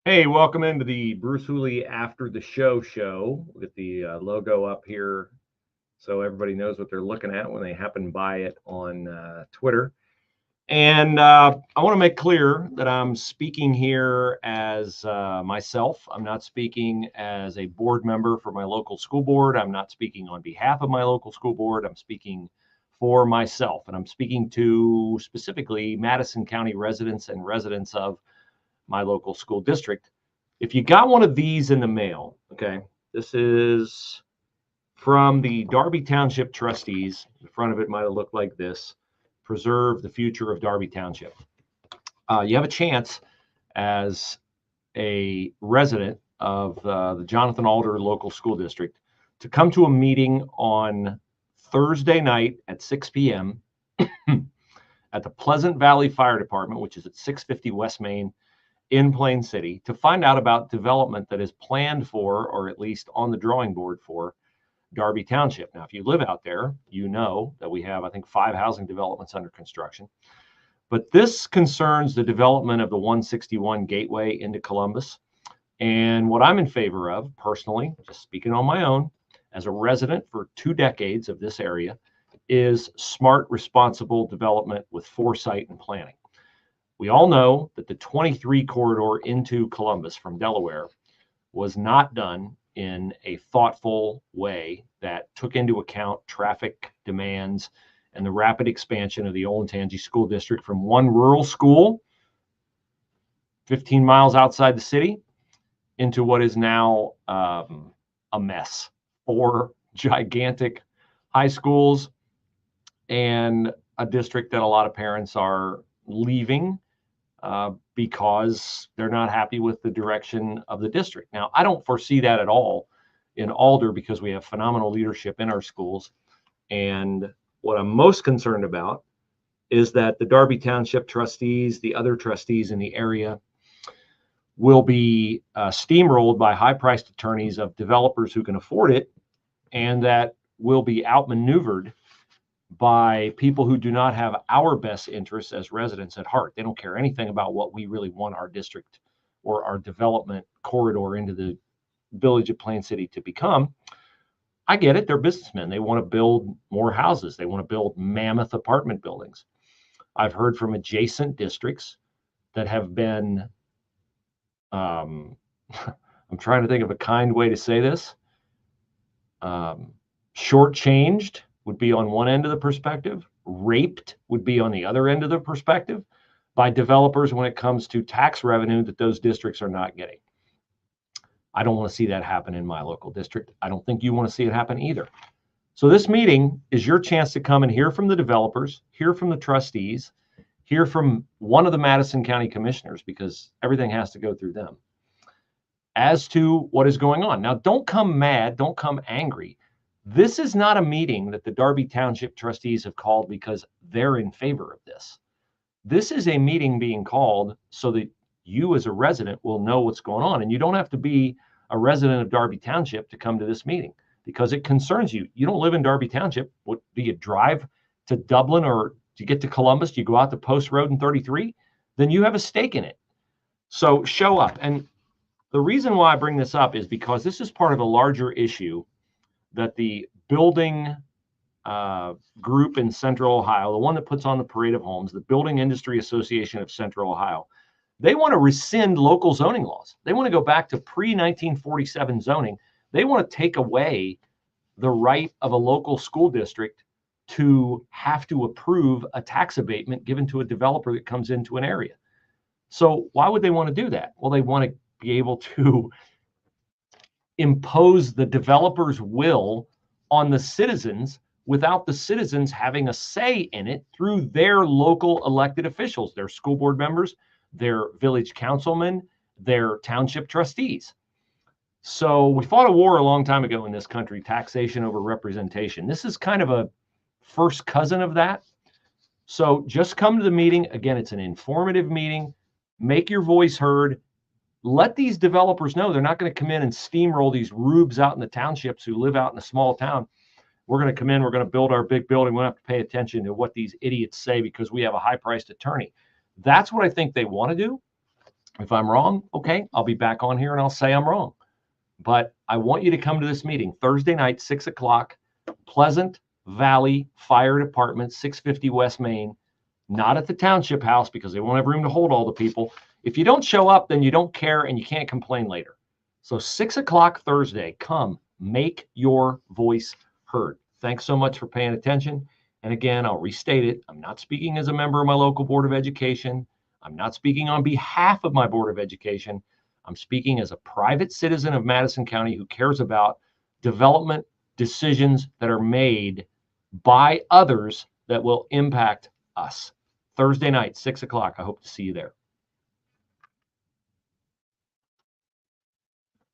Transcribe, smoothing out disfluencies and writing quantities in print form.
Hey, welcome into the Bruce Hooley After the Show. We'll get the logo up here so everybody knows what they're looking at when they happen by it on Twitter. And I want to make clear that I'm speaking here as myself. I'm not speaking as a board member for my local school board. I'm not speaking on behalf of my local school board. I'm speaking for myself. And I'm speaking to specifically Madison County residents and residents of my local school district. If you got one of these in the mail, okay, this is from the Darby Township trustees. The front of it might have looked like this: preserve the future of Darby Township. You have a chance as a resident of the Jonathan Alder local school district to come to a meeting on Thursday night at 6 p.m. at the Pleasant Valley Fire Department, which is at 650 West Main in Plain City, to find out about development that is planned for, or at least on the drawing board for, Darby Township. Now, if you live out there, you know that we have, I think, 5 housing developments under construction. But this concerns the development of the 161 gateway into Columbus. And what I'm in favor of, personally, just speaking on my own, as a resident for 2 decades of this area, is smart, responsible development with foresight and planning. We all know that the 23 corridor into Columbus from Delaware was not done in a thoughtful way that took into account traffic demands and the rapid expansion of the Olentangy School District from one rural school 15 miles outside the city into what is now a mess. 4 gigantic high schools and a district that a lot of parents are leaving because they're not happy with the direction of the district. Now, I don't foresee that at all in Alder because we have phenomenal leadership in our schools. And what I'm most concerned about is that the Darby Township trustees, the other trustees in the area, will be steamrolled by high-priced attorneys of developers who can afford it, and that will be outmaneuvered by people who do not have our best interests as residents at heart. They don't care anything about what we really want our district or our development corridor into the village of Plain City to become. I get it. They're businessmen. They want to build more houses. They want to build mammoth apartment buildings. I've heard from adjacent districts that have been, I'm trying to think of a kind way to say this, shortchanged would be on one end of the perspective, raped would be on the other end of the perspective by developers when it comes to tax revenue that those districts are not getting. I don't want to see that happen in my local district. I don't think you want to see it happen either. So this meeting is your chance to come and hear from the developers, hear from the trustees, hear from one of the Madison County commissioners, because everything has to go through them, as to what is going on. Now, don't come mad, don't come angry. This is not a meeting that the Darby Township trustees have called because they're in favor of this. This is a meeting being called so that you as a resident will know what's going on. And you don't have to be a resident of Darby Township to come to this meeting because it concerns you. You don't live in Darby Township. What, do you drive to Dublin or to get to Columbus? Do you go out to Post Road and 33? Then you have a stake in it. So show up. And the reason why I bring this up is because this is part of a larger issue that the building group in Central Ohio, the one that puts on the Parade of Homes, the Building Industry Association of Central Ohio, they want to rescind local zoning laws. They want to go back to pre-1947 zoning. They want to take away the right of a local school district to have to approve a tax abatement given to a developer that comes into an area. So why would they want to do that? Well, they want to be able to impose the developer's will on the citizens without the citizens having a say in it through their local elected officials, their school board members, their village councilmen, their township trustees. So we fought a war a long time ago in this country, taxation over representation. This is kind of a first cousin of that. So just come to the meeting. Again, it's an informative meeting. Make your voice heard. Let these developers know they're not going to come in and steamroll these rubes out in the townships who live out in a small town. We're going to come in, we're going to build our big building. We don't have to pay attention to what these idiots say because we have a high-priced attorney. That's what I think they want to do. If I'm wrong, okay, I'll be back on here and I'll say I'm wrong. But I want you to come to this meeting Thursday night, 6 o'clock, Pleasant Valley Fire Department, 650 West Main, not at the township house because they won't have room to hold all the people. If you don't show up, then you don't care and you can't complain later. So 6 o'clock Thursday, come make your voice heard. Thanks so much for paying attention. And again, I'll restate it. I'm not speaking as a member of my local Board of Education. I'm not speaking on behalf of my Board of Education. I'm speaking as a private citizen of Madison County who cares about development decisions that are made by others that will impact us. Thursday night, 6 o'clock. I hope to see you there.